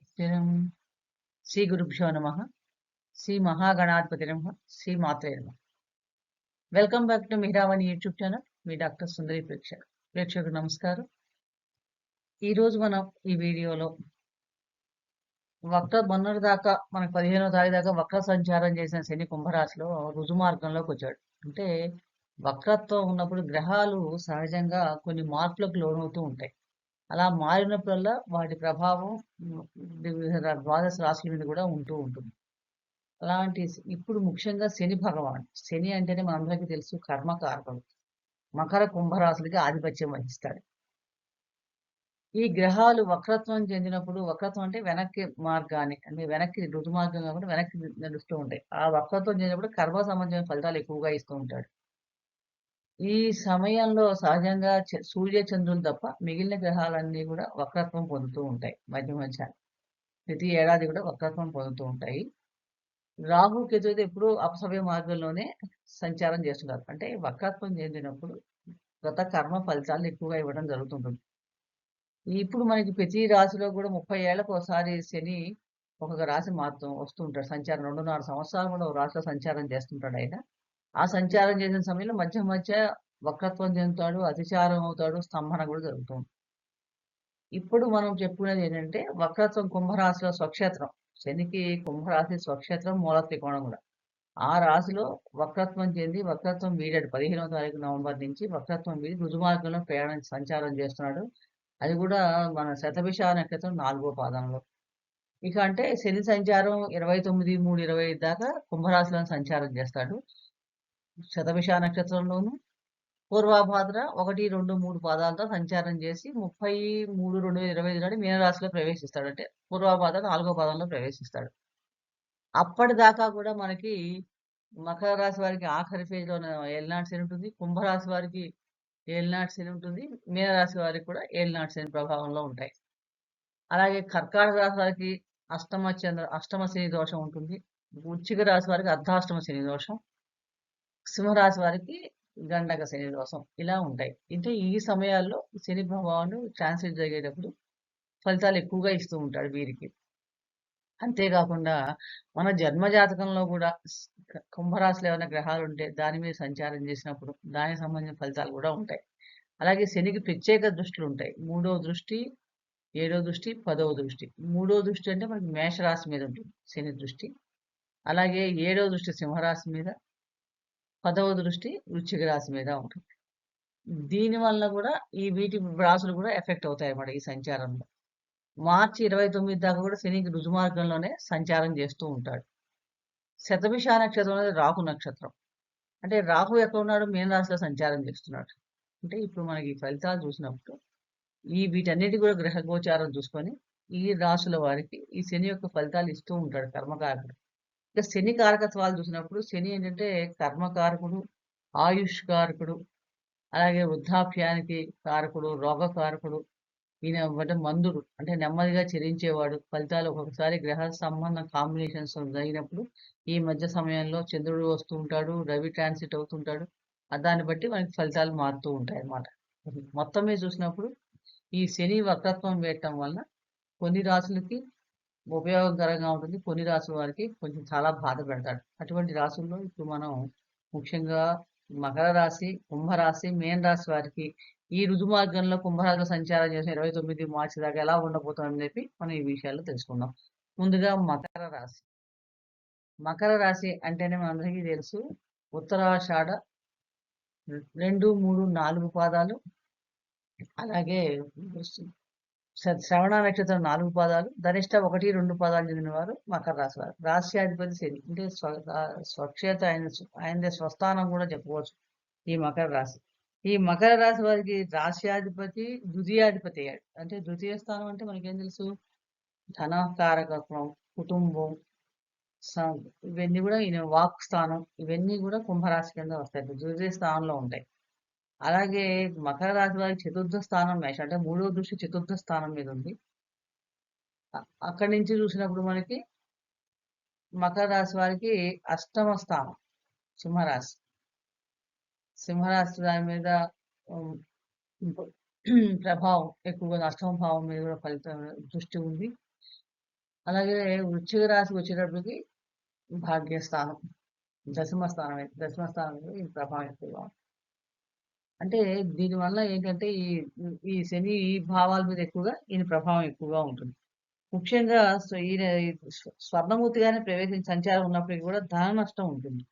స్థిరం. శ్రీ గురుభ్యో నమ. శ్రీ మహాగణాధిపతి నమ. శ్రీ మాత్రే నమ. Welcome back to Mihiravani YouTube channel. మీ డాక్టర్ సుందరి ప్రేక్షకులకు నమస్కారం. ఈరోజు మనం ఈ వీడియోలో మొన్నటి దాకా మనకు 15వ తారీఖు దాకా వక్ర సంచారం చేసిన శని కుంభరాశిలో రుజు మార్గంలోకి వచ్చాడు. అంటే వక్రత్వం ఉన్నప్పుడు గ్రహాలు సహజంగా కొన్ని మార్పులకు లోనవుతూ ఉంటాయి. అలా మారినప్పుడల్లా వాటి ప్రభావం ద్వాదశ రాశుల మీద కూడా ఉంటూ ఉంటుంది. అలాంటి ఇప్పుడు ముఖ్యంగా శని భగవాన్, శని అంటేనే మనందరికీ తెలుసు కర్మకారకుడు. మకర కుంభరాశులకి ఆధిపత్యం వహిస్తాడు. ఈ గ్రహాలు వక్రత్వం చెందినప్పుడు, వక్రత్వం అంటే వెనక్కి మార్గాన్ని, అంటే వెనక్కి రుజు మార్గం కాకుండా వెనక్కి నడుస్తూ ఉంటాయి. ఆ వక్రత్వం చెందినప్పుడు కర్మ సంబంధించిన ఫలితాలు ఎక్కువగా ఇస్తూ ఉంటాడు. ఈ సమయంలో సహజంగా సూర్య చంద్రులు తప్ప మిగిలిన గ్రహాలన్నీ కూడా వక్రత్వం పొందుతూ ఉంటాయి. మధ్య మధ్య ప్రతి ఏడాది కూడా వక్రత్వం పొందుతూ ఉంటాయి. రాహు కేతువులు ఎప్పుడు అపసవ్య మార్గంలోనే సంచారం చేస్తున్నారు. అంటే వక్రత్వం చెందినప్పుడు గత కర్మ ఫలితాలను ఎక్కువగా ఇవ్వడం జరుగుతుంటుంది. ఇప్పుడు మనకి ప్రతి రాశిలో కూడా 30 ఏళ్లకు ఒకసారి శని ఒక్కొక్క రాశి మారుతూ వస్తుంటాడు. సంచారం 2.5 సంవత్సరాలు కూడా ఒక రాశిలో సంచారం చేస్తుంటాడు ఆయన. ఆ సంచారం చేసిన సమయంలో మధ్య మధ్య వక్రత్వం చెందుతాడు, అతిచారం అవుతాడు, స్తంభన కూడా జరుగుతుంది. ఇప్పుడు మనం చెప్పుకునేది ఏంటంటే వక్రత్వం కుంభరాశిలో స్వక్షేత్రం. శనికి కుంభరాశి స్వక్షేత్రం, మూల త్రికోణం కూడా. ఆ రాశిలో వక్రత్వం చెంది వక్రత్వం వీడాడు. 15వ తారీఖు నవంబర్ నుంచి వక్రత్వం వీడి రుజు మార్గంలో సంచారం చేస్తున్నాడు. అది కూడా మన శతభిష నక్షత్రం 4వ పాదంలో. ఇక అంటే శని సంచారం 29/3/25 దాకా కుంభరాశిలో సంచారం చేస్తాడు. శతభిష నక్షత్రంలోను పూర్వాభాద్ర 1, 2, 3 పాదాలతో సంచారం చేసి 30/3/2025 నాడు మీనరాశిలో ప్రవేశిస్తాడు. అంటే పూర్వాభాద్ర 4వ పాదంలో ప్రవేశిస్తాడు. అప్పటిదాకా కూడా మనకి మకర రాశి వారికి ఆఖరి ఫేజ్లో ఏలినాటి శని ఉంటుంది. కుంభరాశి వారికి ఏలినాటి శని ఉంటుంది. మీనరాశి వారికి కూడా ఏలినాటి శని ప్రభావంలో ఉంటాయి. అలాగే కర్కాటక రాశి వారికి అష్టమ శని దోషం ఉంటుంది. వృశ్చిక రాశి వారికి అర్ధాష్టమ శని దోషం. సింహరాశి వారికి గండక శని దోషం. ఇలా ఉంటాయి. అంటే ఈ సమయాల్లో శని ప్రభావాలు ట్రాన్సిట్ జరిగేటప్పుడు ఫలితాలు ఎక్కువగా ఇస్తూ ఉంటాడు వీరికి. అంతేకాకుండా మన జన్మజాతకంలో కూడా కుంభరాశిలో ఏమైనా గ్రహాలు ఉంటే దాని మీద సంచారం చేసినప్పుడు దానికి సంబంధించిన ఫలితాలు కూడా ఉంటాయి. అలాగే శనికి ప్రత్యేక దృష్టిలు ఉంటాయి. 3వ దృష్టి, 7వ దృష్టి, 10వ దృష్టి. 3వ దృష్టి అంటే మనకి మేషరాశి మీద ఉంటుంది శని దృష్టి. అలాగే 7వ దృష్టి సింహరాశి మీద, 10వ దృష్టి వృశ్చిక రాశి మీద ఉంటుంది. దీనివల్ల కూడా వీటి రాశులు కూడా ఎఫెక్ట్ అవుతాయి అన్నమాట ఈ సంచారంలో. మార్చి 29 దాకా కూడా శనికి రుజు మార్గంలోనే సంచారం చేస్తూ ఉంటాడు. శతభిష నక్షత్రం అనేది రాహు నక్షత్రం. అంటే రాహు ఎక్కడ ఉన్నాడు? మీనరాశిలో సంచారం చేస్తున్నాడు. అంటే ఇప్పుడు మనకి ఫలితాలు చూసినప్పుడు వీటన్నిటి కూడా గ్రహ గోచారం చూసుకొని ఈ రాశుల వారికి ఈ శని యొక్క ఫలితాలు ఇస్తూ ఉంటాడు కర్మకారకుడు. ఇక శని కారకత్వాలు చూసినప్పుడు శని ఏంటంటే కర్మకారకుడు, ఆయుష్ కారకుడు, అలాగే వృద్ధాప్యానికి కారకుడు, రోగకారకుడు. ఈయన అంటే మందుడు, అంటే నెమ్మదిగా చెరించేవాడు. ఫలితాలు ఒక్కొక్కసారి గ్రహ సంబంధ కాంబినేషన్స్ జరిగినప్పుడు ఈ మధ్య సమయంలో చంద్రుడు వస్తూ ఉంటాడు, రవి ట్రాన్సిట్ అవుతుంటాడు. దాన్ని బట్టి మనకి ఫలితాలు మారుతూ ఉంటాయి అన్నమాట. మొత్తం మీద చూసినప్పుడు ఈ శని వక్రత్వం వేయటం వలన కొన్ని రాశులకి ఉపయోగకరంగా ఉంటుంది. కొన్ని రాశుల వారికి కొంచెం చాలా బాధ పెడతాడు. అటువంటి రాశుల్లో ఇప్పుడు మనం ముఖ్యంగా మకర రాశి, కుంభరాశి, మీన రాశి వారికి ఈ రుజు మార్గంలో కుంభరాశిలో సంచారం చేసిన 29 మార్చి దాకా ఎలా ఉండబోతుందని చెప్పి మనం ఈ విషయాల్లో తెలుసుకుందాం. ముందుగా మకర రాశి. మకర రాశి అంటేనే మనందరికీ తెలుసు ఉత్తరాషాఢ 2, 3, 4 పాదాలు, అలాగే శ్రవణ నక్షత్రం 4 పాదాలు, ధనిష్ట 1, 2 పాదాలు చెందిన వారు మకర రాశి వారు. రాశ్యాధిపతి శని, అంటే స్వక్షేత్ర ఆయన స్వస్థానం కూడా చెప్పుకోవచ్చు ఈ మకర రాశి. ఈ మకర రాశి వారికి రాశ్యాధిపతి ద్వితీయాధిపతి అయ్యాడు. అంటే ద్వితీయ స్థానం అంటే మనకేం తెలుసు? ధనకారకత్వం, కుటుంబం, ఇవన్నీ కూడా ఈయన వాక్ స్థానం, ఇవన్నీ కూడా కుంభరాశి కింద వస్తాయి. ద్వితీయ స్థానంలో ఉంటాయి. అలాగే మకర రాశి వారికి చతుర్థ స్థానం మేష, అంటే 3వ దృష్టి చతుర్థ స్థానం మీద ఉంది. అక్కడి నుంచి చూసినప్పుడు మనకి మకర రాశి వారికి అష్టమ స్థానం సింహరాశి. సింహరాశి దాని మీద హ్మ్, ఇంకో ప్రభావం ఎక్కువగా అష్టమ భావం మీద కూడా ఫలితం దృష్టి ఉంది. అలాగే వృశ్చిక రాశికి వచ్చేటప్పటికి భాగ్యస్థానం, దశమ స్థానం మీద ఈ ప్రభావం ఎక్కువగా ఉంది. అంటే దీనివల్ల ఏంటంటే ఈ శని భావాల మీద ఎక్కువగా ఈయన ప్రభావం ఎక్కువగా ఉంటుంది. ముఖ్యంగా ఈయన స్వర్ణమూర్తిగానే సంచారం ఉన్నప్పటికీ కూడా ధన నష్టం ఉంటుంది.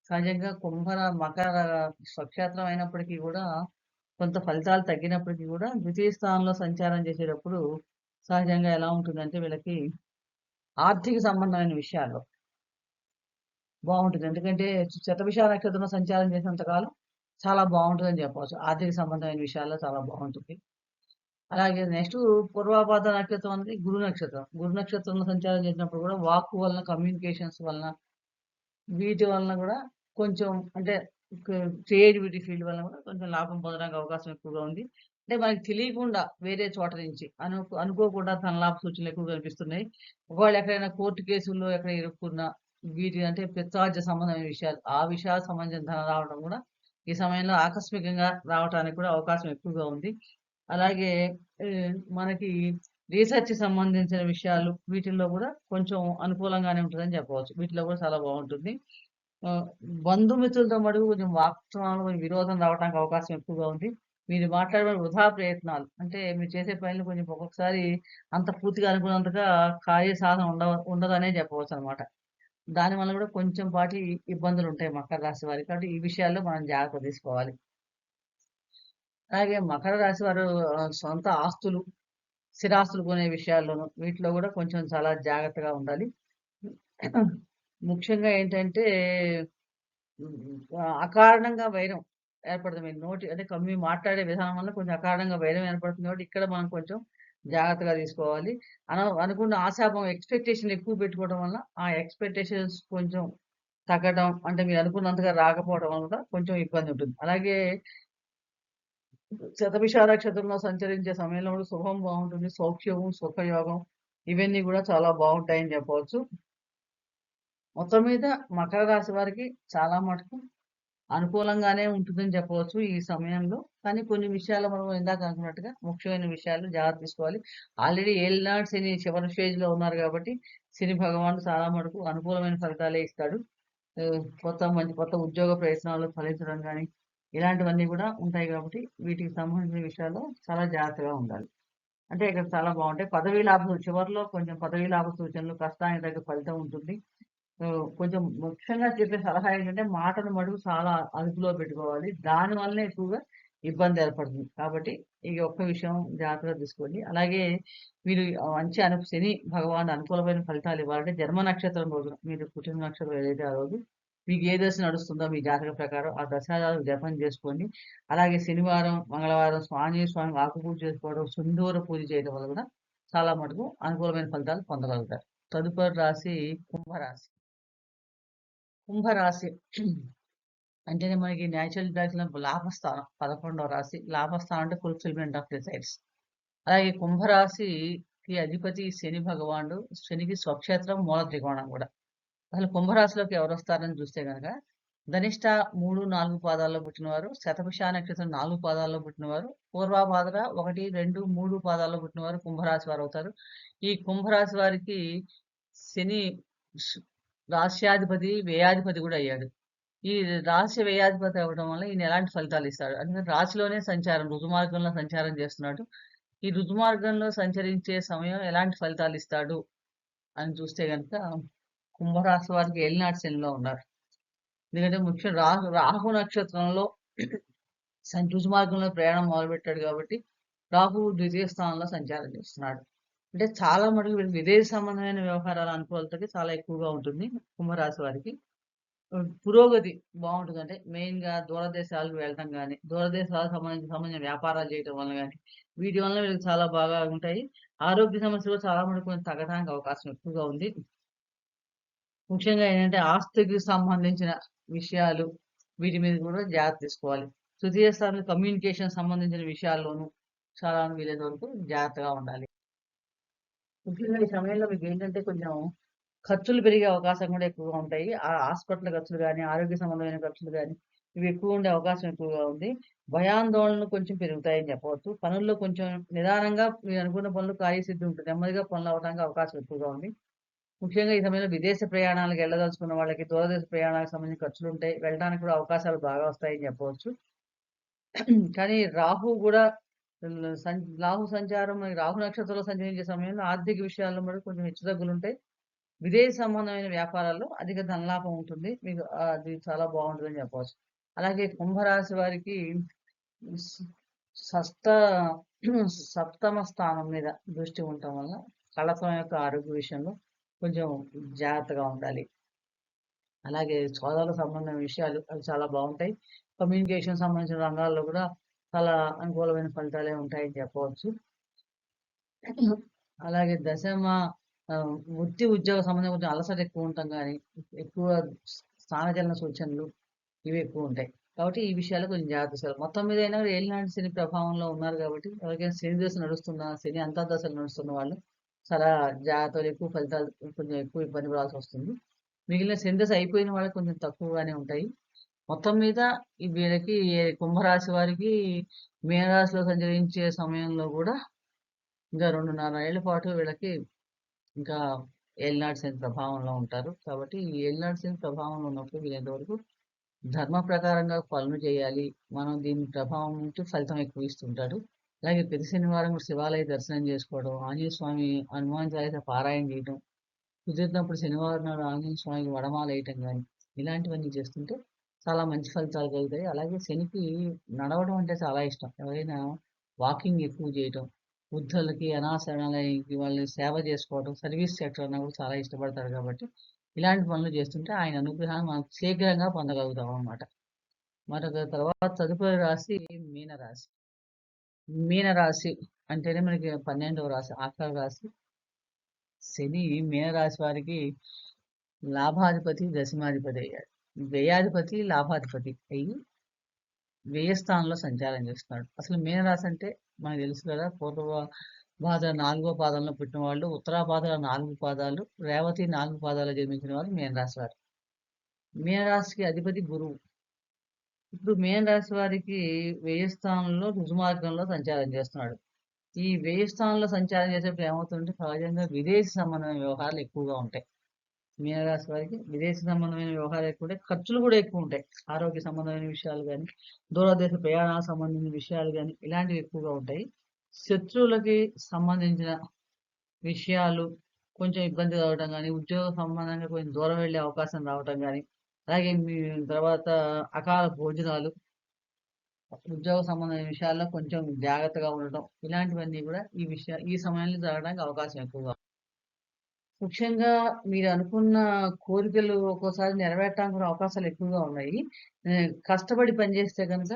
సహజంగా మకర స్వక్షేత్రం అయినప్పటికీ కూడా కొంత ఫలితాలు తగ్గినప్పటికీ కూడా ద్వితీయ స్థానంలో సంచారం చేసేటప్పుడు సహజంగా ఎలా ఉంటుందంటే వీళ్ళకి ఆర్థిక సంబంధమైన విషయాల్లో బావుంటుంది. ఎందుకంటే శతభిష నక్షత్రంలో సంచారం చేసినంత కాలం చాలా బావుంటుందని చెప్పవచ్చు. ఆర్థిక సంబంధమైన విషయాల్లో చాలా బావుంటుంది. అలాగే నెక్స్టు పూర్వాభాద్ర నక్షత్రం అనేది గురు నక్షత్రం. గురు నక్షత్రంలో సంచారం చేసినప్పుడు కూడా వాక్కు వలన, కమ్యూనికేషన్స్ వలన, వీటి వలన కూడా కొంచెం అంటే క్రియేటివిటీ ఫీల్డ్ వలన కూడా కొంచెం లాభం పొందడానికి అవకాశం ఎక్కువగా ఉంది. అంటే మనకి తెలియకుండా వేరే చోట నుంచి అనుకోకుండా ధనలాభ సూచనలు ఎక్కువ కనిపిస్తున్నాయి. ఒకవేళ ఎక్కడైనా కోర్టు కేసుల్లో ఎక్కడ ఇరుక్కున్నా వీటి అంటే పిత్రార్జిత సంబంధమైన విషయాలు, ఆ విషయాలకు సంబంధించిన ధనం రావడం కూడా ఈ సమయంలో ఆకస్మికంగా రావటానికి కూడా అవకాశం ఎక్కువగా ఉంది. అలాగే మనకి రీసెర్చ్‌కి సంబంధించిన విషయాలు వీటిల్లో కూడా కొంచెం అనుకూలంగానే ఉంటదని చెప్పవచ్చు. వీటిలో కూడా చాలా బావుంటుంది. ఆహ్, బంధుమిత్రులతో మటుకు కొంచెం వాక్సమయంలో కొంచెం విరోధం రావటానికి అవకాశం ఎక్కువగా ఉంది. మీరు మాట్లాడే వృధా ప్రయత్నాలు. అంటే మీరు చేసే పనులు కొంచెం ఒక్కొక్కసారి అంత పూర్తిగా అనుకున్నంతగా కార్యసాధన ఉండదనే చెప్పవచ్చనమాట. దానివల్ల కూడా కొంచెం పాటి ఇబ్బందులుంటాయి మకర రాశి వారికి. కాబట్టి ఈ విషయాల్లో మనం జాగ్రత్త తీసుకోవాలి. అలాగే మకర రాశి వారు సొంత ఆస్తులు, స్థిరాస్తులు కొనే విషయాల్లోనూ వీటిలో కూడా కొంచెం చాలా జాగ్రత్తగా ఉండాలి. ముఖ్యంగా ఏంటంటే అకారణంగా వైరం ఏర్పడుతుంది. మీ నోటి అంటే మాట్లాడే విధానం వల్ల కొంచెం అకారణంగా వైరం ఏర్పడుతుంది కాబట్టి ఇక్కడ మనం కొంచెం జాగ్రత్తగా తీసుకోవాలి. అనుకున్న ఆశాభావం ఎక్స్‌పెక్టేషన్ ఎక్కువ పెట్టుకోవడం వల్ల ఆ ఎక్స్‌పెక్టేషన్స్ కొంచెం తగ్గడం అంటే మీరు అనుకున్నంతగా రాకపోవడం వల్ల కూడా కొంచెం ఇబ్బంది ఉంటుంది. అలాగే శతభిష నక్షత్రంలో సంచరించే సమయంలో కూడా శుభం బావుంటుంది. సౌఖ్యము, సుఖయోగం ఇవన్నీ కూడా చాలా బావుంటాయని చెప్పవచ్చు. మొత్తం మీద మకర రాశి వారికి చాలా మటుకు అనుకూలంగానే ఉంటుందని చెప్పవచ్చు ఈ సమయంలో. కానీ కొన్ని విషయాల్లో మనం ఇందాక అనుకున్నట్టుగా ముఖ్యమైన విషయాలు జాగ్రత్త తీసుకోవాలి. ఆల్రెడీ ఏలినాటి శని చివరి స్టేజ్‌లో ఉన్నారు కాబట్టి, శని భగవానుడు చాలా మటుకు అనుకూలమైన ఫలితాలే ఇస్తాడు. కొత్త ఉద్యోగ ప్రయత్నాలు ఫలించడం గాని, ఇలాంటివన్నీ కూడా ఉంటాయి కాబట్టి, వీటికి సంబంధించిన విషయాల్లో చాలా జాగ్రత్తగా ఉండాలి. అంటే ఇక్కడ చాలా బావుంటాయి. పదవీ లాభం చివరిలో కొంచెం పదవీ లాభ సూచనలు, కష్టానికి తగ్గ ఫలితం ఉంటుంది. కొంచెం ముఖ్యంగా చెప్పే సలహా ఏంటంటే, మాటను మటుకు చాలా అదుపులో పెట్టుకోవాలి. దాని వల్లనే ఎక్కువగా ఇబ్బంది ఏర్పడుతుంది. కాబట్టి ఈ ఒక్క విషయం జాగ్రత్తగా తీసుకోండి. అలాగే మీరు మంచి శని భగవానుడు అనుకూలమైన ఫలితాలు ఇవ్వాలంటే జన్మ నక్షత్రం రోజున మీరు పుట్టిన నక్షత్రం ఏదైతే ఆ రోజు మీకు ఏ దశ నడుస్తుందో మీ జాతక ప్రకారం ఆ దశనాలు జపం చేసుకోండి. అలాగే శనివారం, మంగళవారం ఆంజనేయ స్వామికి ఆకు పూజ చేసుకోవడం, సింధూర పూజ చేయడం వల్ల కూడా చాలా మటుకు అనుకూలమైన ఫలితాలు పొందగలుగుతారు. తదుపరి రాశి కుంభరాశి. కుంభరాశి అంటేనే మనకి నేచురల్ డ్రాగ్స్‌లో లాభస్థానం 11వ రాశి. లాభస్థానం అంటే ఫుల్‌ఫిల్‌మెంట్ ఆఫ్ డిజైర్స్. అలాగే కుంభరాశికి అధిపతి శని భగవానుడు. శనికి స్వక్షేత్రం మూల త్రికోణం గూడా. అసలు కుంభరాశిలోకి ఎవరొస్తారని చూస్తే గనక ధనిష్ట 3, 4 పాదాల్లో పుట్టినవారు, శతభిష నక్షత్రం 4 పాదాల్లో పుట్టినవారు, పూర్వభాద్ర 1, 2, 3 పాదాల్లో పుట్టినవారు కుంభరాశి వారవుతారు. ఈ కుంభరాశి వారికి శని స్ రాశ్యాధిపతి, వ్యయాధిపతి గూడా అయ్యాడు. ఈ రాశి వ్యయాధిపతి అవ్వడం వల్ల ఈయన ఎలాంటి ఫలితాలిస్తాడు? అంటే రాశిలోనే రుజుమార్గంలో సంచారం చేస్తున్నాడు. ఈ రుజుమార్గంలో సంచరించే సమయం ఎలాంటి ఫలితాలిస్తాడు అని చూస్తే గనక కుంభరాశి వారికి ఏలినాటి శనిలో ఉన్నారు. ఎందుకంటే ముఖ్యం రాహు నక్షత్రంలో రుజుమార్గంలో ప్రయాణం మొదలుపెట్టాడు కాబట్టి రాహువు ద్వితీయ స్థానంలో సంచారం చేస్తున్నాడు. అంటే చాలా మటుకు వీళ్ళకి విదేశ సంబంధమైన వ్యవహారాల అనుకూలతకి చాలా ఎక్కువగా ఉంటుంది కుంభరాశి వారికి. పురోగతి బావుంటది. అంటే మెయిన్‌గా దూరదేశాలకు వెళ్ళటం గాని, దూరదేశాలకు సంబంధించిన వ్యాపారాలు చేయటం వల్ల గాని, వీటి వలన వీళ్ళకి చాలా బాగా ఉంటాయి. ఆరోగ్య సమస్యలు చాలా మటుకు కొంచెం తగ్గడానికి అవకాశం ఎక్కువగా ఉంది. ముఖ్యంగా ఏంటంటే ఆస్తికి సంబంధించిన విషయాలు వీటి మీద కూడా జాగ్రత్త తీసుకోవాలి. తృతీయ స్థానంలో కమ్యూనికేషన్ సంబంధించిన విషయాల్లోనూ చాలా వీలైనంత వరకు జాగ్రత్తగా ఉండాలి. ముఖ్యంగా ఈ సమయంలో మీకేంటంటే కొంచెం ఖర్చులు పెరిగే అవకాశం కూడా ఎక్కువగా ఉంటాయి. హాస్పిటల్ ఖర్చులు గాని, ఆరోగ్య సంబంధమైన ఖర్చులు గాని, ఇవి ఎక్కువ ఉండే అవకాశం ఎక్కువగా ఉంది. భయాందోళనలు కొంచెం పెరుగుతాయని చెప్పవచ్చు. పనుల్లో కొంచెం నిదానంగా మీరు అనుకున్న పనులు కార్యసిద్ధి ఉంటుంది. నెమ్మదిగా పనులు అవ్వడానికి అవకాశం ఎక్కువగా ఉంది. ముఖ్యంగా ఈ సమయంలో విదేశ ప్రయాణాలకు వెళ్ళదలుచుకున్న వాళ్ళకి దూరదేశ ప్రయాణాలకు సంబంధించిన ఖర్చులుంటాయి. వెళ్ళడానికి కూడా అవకాశాలు బాగా వస్తాయని చెప్పవచ్చు. కానీ రాహు గూడా రాహు సంచారం మనకి రాహు నక్షత్రంలో సంచరించే సమయంలో ఆర్థిక విషయాల్లో కూడా కొంచెం హెచ్చుతగ్గులుంటాయి. విదేశీ సంబంధమైన వ్యాపారాల్లో అధిక ధనలాభం ఉంటుంది. మీకు అది చాలా బావుంటదని చెప్పవచ్చు. అలాగే కుంభరాశి వారికి స్ షష్ట సప్తమ స్థానం మీద దృష్టి ఉండటం వల్ల కళత్రం యొక్క ఆరోగ్య విషయంలో కొంచెం జాగ్రత్తగా ఉండాలి. అలాగే సోదరుల సంబంధమైన విషయాలు అవి చాలా బావుంటాయి. కమ్యూనికేషన్ సంబంధించిన రంగాల్లో కూడా చాలా అనుకూలమైన ఫలితాలే ఉంటాయని చెప్పవచ్చు. అలాగే వృత్తి, ఉద్యోగ సంబంధం కొంచెం అలసట ఎక్కువ ఉండటం గానీ, ఎక్కువ స్థానచలన సూచనలు ఇవి ఎక్కువుంటాయి. కాబట్టి ఈ విషయాల్లో కొంచెం జాగ్రత్త తీసుకోవాలి. మొత్తం మీద అయినా కూడా ఏలినాటి శని ప్రభావంలో ఉన్నారు కాబట్టి ఎవరికైనా శని దశ నడుస్తున్నా, శని అంతర్దశలు నడుస్తున్న వాళ్ళు చాలా జాగ్రత్తలు ఎక్కువ ఫలితాలు కొంచెం ఎక్కువ ఇబ్బంది పడాల్సొస్తుంది. మిగిలిన శని దశ అయిపోయిన వాళ్ళకి కొంచెం తక్కువగానే ఉంటాయి. మొత్తం మీద ఈ వీళ్ళకి కుంభరాశి వారికి మీనరాశిలో సంచరించే సమయంలో కూడా ఇంకా 2.5 ఏళ్ల పాటు వీళ్ళకి ఇంకా ఏలినాటి శని ప్రభావంలో ఉంటారు. కాబట్టి ఈ ఏలినాటి శని ప్రభావంలో ఉన్నప్పుడు వీలైనంత వరకు ధర్మ ప్రకారంగా పనులు చేయాలి. మనం దీని ప్రభావం నుండి ఫలితం ఎక్కువ ఇస్తుంటాడు. అలాగే ప్రతి శనివారం కూడా శివాలయ దర్శనం చేసుకోవడం, ఆంజనేయ స్వామి హనుమాన్ చాలీసా పారాయణ చేయడం, కుదిరినప్పుడు శనివారం నాడు ఆంజనేయ స్వామికి వడమాల వేయటం గాని, ఇలాంటివన్నీ చేస్తుంటే చాలా మంచి ఫలితాలు కలుగుతాయి. అలాగే శనికి నడవడం అంటే చాలా ఇష్టం. ఎవరైనా వాకింగ్ ఎక్కువ చేయటం, వృద్ధులకి, అనాథాశ్రమాలకి వాళ్ళని సేవ చేసుకోవడం, సర్వీస్ సెక్టర్ అన్నా కూడా చాలా ఇష్టపడతారు కాబట్టి, ఇలాంటి పనులు చేస్తుంటే ఆయన అనుగ్రహాన్ని మనం శీఘ్రంగా పొందగలుగుతాం అన్నమాట. మరొక తర్వాత తదుపరి రాశి మీనరాశి. మీనరాశి అంటేనే మనకి 12వ రాశి, ఆఖరి రాశి. శని మీనరాశి వారికి లాభాధిపతి, దశమాధిపతి అయ్యాడు. వ్యయాధిపతి, లాభాధిపతి అయ్యి వ్యయ స్థానంలో సంచారం చేస్తున్నాడు. అసలు మీనరాశి అంటే మనకు తెలుసు కదా, పూర్వ భాద్ర 4వ పాదంలో పుట్టిన వాళ్ళు, ఉత్తరాభాద్ర 4 పాదాలు, రేవతి 4 పాదాలు జన్మించిన వాళ్ళు మీనరాశి వారు. మీనరాశికి అధిపతి గురువు. ఇప్పుడు మీనరాశి వారికి వ్యయ స్థానంలో రుజుమార్గంలో సంచారం చేస్తున్నాడు. ఈ వ్యయ స్థానంలో సంచారం చేసేటప్పుడు ఏమవుతుందంటే సహజంగా విదేశీ సంబంధమైన వ్యవహారాలు ఎక్కువగా ఉంటాయి. మీనరాశి వారికి విదేశీ సంబంధమైన వ్యవహారాలు ఎక్కువ ఉంటాయి. ఖర్చులు కూడా ఎక్కువ ఉంటాయి. ఆరోగ్య సంబంధమైన విషయాలు గాని, దూరదేశ ప్రయాణాలకు సంబంధించిన విషయాలు గాని, ఇలాంటివి ఎక్కువగా ఉంటాయి. శత్రువులకి సంబంధించిన విషయాలు కొంచెం ఇబ్బంది కలగడం గాని, ఉద్యోగ సంబంధంగా కొంచెం దూరం వెళ్ళే అవకాశం రావటం గాని, అలాగే తర్వాత అకాల భోజనాలు, ఉద్యోగ సంబంధమైన విషయాల్లో కొంచెం జాగ్రత్తగా ఉండటం, ఇలాంటివన్నీ కూడా ఈ సమయంలో జరగడానికి అవకాశం ఎక్కువగా ఉంది. ముఖ్యంగా మీరు అనుకున్న కోరికలు ఒక్కోసారి నెరవేరటానికి కూడా అవకాశాలు ఎక్కువగా ఉన్నాయి. కష్టపడి పనిచేస్తే గనుక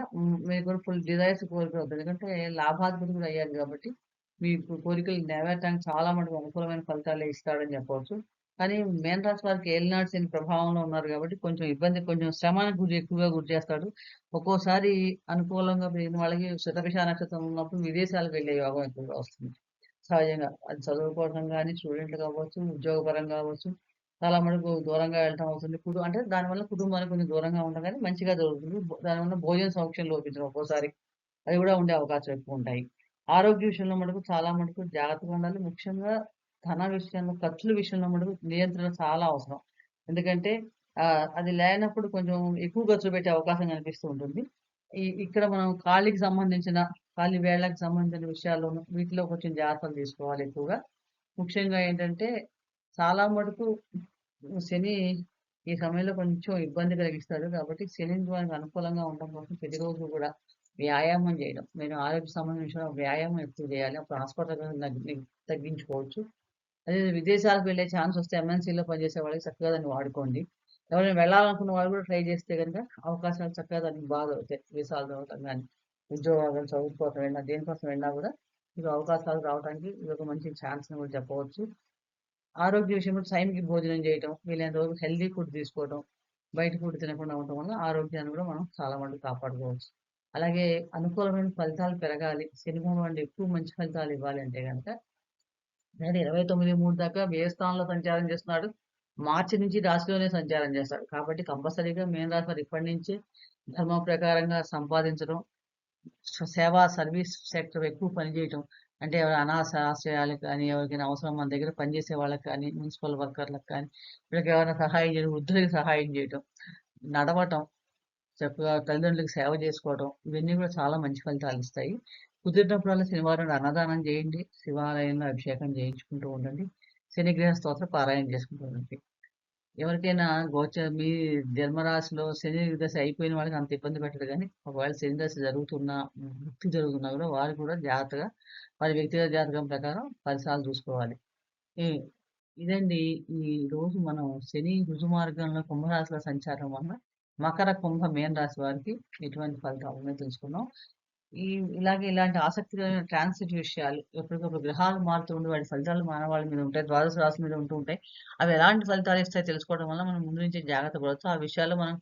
మీకు కూడా ఫుల్ డిజైర్స్ కోరికలు అవుతాయి. ఎందుకంటే లాభాధిపతి కూడా అయ్యారు కాబట్టి, మీకు కోరికలు నెరవేరటానికి చాలా మటుకు అనుకూలమైన ఫలితాలే ఇస్తాడని చెప్పవచ్చు. కానీ మీన రాశి వారికి ఏలినాటి శని ప్రభావంలో ఉన్నారు కాబట్టి కొంచెం ఇబ్బంది, కొంచెం శ్రమానికి ఎక్కువగా గురి చేస్తాడు. ఒక్కోసారి అనుకూలంగా పెరిగిన వాళ్ళకి శతభిష నక్షత్రం ఉన్నప్పుడు విదేశాలకు వెళ్ళే యోగం ఎక్కువగా వస్తుంది. సహజంగా. అది చదువుకోవడం గాని, స్టూడెంట్లు కావచ్చు, ఉద్యోగపరంగా కావచ్చు, చాలా మటుకు దూరంగా వెళ్ళటం అవుతుంది. అంటే దానివల్ల కుటుంబానికి కొంచెం దూరంగా ఉండడం గాని మంచిగా జరుగుతుంది. దానివల్ల భోజన సౌఖ్యం లోపించడం ఒక్కోసారి. అవి కూడా ఉండే అవకాశాలు ఎక్కువుంటాయి. ఆరోగ్య విషయంలో మటుకు చాలా మటుకు జాగ్రత్తగా ఉండాలి. ముఖ్యంగా ధన విషయంలో, ఖర్చుల విషయంలో మటుకు నియంత్రణ చాలా అవసరం. ఎందుకంటే అది లేనప్పుడు కొంచెం ఎక్కువ ఖర్చు పెట్టే అవకాశం కనిపిస్తూ ఉంటుంది. ఇక్కడ మనం కాలి వేళ్ళకి సంబంధించిన విషయాల్లోను వీటిలో కొంచెం జాగ్రత్తలు తీసుకోవాలి ఎక్కువగా. ముఖ్యంగా ఏంటంటే చాలా మటుకు శని ఈ సమయంలో కొంచెం ఇబ్బంది కలిగిస్తాడు. కాబట్టి శని మనకు అనుకూలంగా ఉండడం కోసం ప్రతిరోజు కూడా వ్యాయామం చేయడం. నేను ఆరోగ్య సంబంధించిన విషయంలో వ్యాయామం ఎక్కువ చేయాలి. అప్పుడు హాస్పిటల్ తగ్గించుకోవచ్చు. అదే విదేశాలకు వెళ్ళే ఛాన్స్ వస్తే ఎంఎన్‌సీ‌లో పనిచేసే వాళ్ళకి చక్కగా దాన్ని వాడుకోండి. ఎవరైనా వెళ్ళాలనుకున్న వాళ్ళు కూడా ట్రై చేస్తే గనుక అవకాశాలు చక్కగా దానికి బాగా దొరుకుతాయి. వీసాలు దొరకటం గాని, ఉద్యోగాలు, చదువు కోసం వెళ్ళినా, దేనికోసం వెళ్ళినా కూడా మీకు అవకాశాలు రావడానికి ఇదొక మంచి ఛాన్స్ అని కూడా చెప్పవచ్చు. ఆరోగ్య విషయంలో టైంకి భోజనం చేయటం, వీలైనంత వరకు హెల్తీ ఫుడ్ తీసుకోవడం, బయట ఫుడ్ తినకుండా ఉండటం వల్ల ఆరోగ్యాన్ని కూడా మనం చాలా మటుకు కాపాడుకోవచ్చు. అలాగే అనుకూలమైన ఫలితాలు పెరగాలి, శని భగవానుడు ఎక్కువ మంచి ఫలితాలు ఇవ్వాలి అంటే గనక ఆయన 29/3 దాకా వ్యయ స్థానంలో సంచారం చేస్తున్నాడు. మార్చి నుంచి రాశిలోనే సంచారం చేస్తాడు. కాబట్టి కంపల్సరీగా మీన రాశి వారు ఇప్పటి నుంచే ధర్మం ప్రకారంగా సంపాదించడం, సేవా సర్వీస్ సెక్టర్ ఎక్కువ పనిచేయటం. అంటే ఎవరు అనాథ ఆశ్రయాలకు కానీ, ఎవరికైనా అవసరం మన దగ్గర పనిచేసే వాళ్ళకి కానీ, మున్సిపల్ వర్కర్‌లకు కానీ, వీళ్ళకి ఎవరైనా సహాయం చేయడం, వృద్ధులకి సహాయం చేయటం, నడవటం, చక్కగా తల్లిదండ్రులకు సేవ చేసుకోవడం, ఇవన్నీ కూడా చాలా మంచి ఫలితాలిస్తాయి. కుదిరినప్పుడల్లా శనివారం నాడు అన్నదానం చేయండి. శివాలయంలో అభిషేకం చేయించుకుంటూ ఉండండి. శనిగ్రహ స్తోత్ర పారాయణ చేసుకుంటూ ఉండండి. ఎవరికైనా మీ జన్మరాశిలో శని దశ అయిపోయిన వాళ్ళకి అంత ఇబ్బంది పెట్టదు గానీ, ఒకవేళ శని దశ జరుగుతున్నా, భుక్తి జరుగుతున్నా కూడా వారు కూడా జాగ్రత్తగా వారి వ్యక్తిగత జాతకం ప్రకారం పరిసరాలు చూసుకోవాలి. ఈ ఇదండి ఈ రోజు మనం శని రుజుమార్గంలో కుంభరాశిలో సంచారం వల్ల మకర, కుంభ, మీన రాశి వారికి ఎటువంటి ఫలితాలున్నాయో తెలుసుకున్నాం. ఈ ఇలాంటి ఆసక్తికరమైన ట్రాన్సిట్ విషయాలు ఎప్పటికప్పుడు గ్రహాలు మారుతూ ఉండి వాటి ఫలితాలు మానవాళి మీద ఉంటాయి. ద్వాదశ రాశి మీద ఉంటూ ఉంటాయి. అవి ఎలాంటి ఫలితాలు ఇస్తాయో తెలుసుకోవడం వల్ల మనం ముందు నుంచే జాగ్రత్త పడవచ్చు. ఆ విషయాల్లో మనం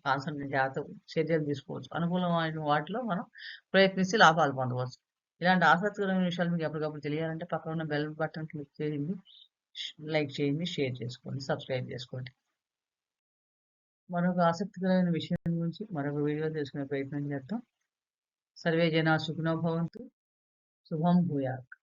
జాగ్రత్త చర్యలు తీసుకోవచ్చు. అనుకూలమైన వాటిలో మనం ప్రయత్నిస్తే లాభాలు పొందవచ్చు. ఇలాంటి ఆసక్తికరమైన విషయాలు మీకు ఎప్పటికప్పుడు తెలియాలంటే పక్కన ఉన్న బెల్ బటన్ క్లిక్ చేయండి. లైక్ చేయండి, షేర్ చేసుకోండి, సబ్స్క్రైబ్ చేసుకోండి. మరొక ఆసక్తికరమైన విషయం గురించి మరొక వీడియో తెలుసుకునే ప్రయత్నం చేద్దాం. సర్వే జనా సుఖినో భవంతు. శుభం భూయాత్.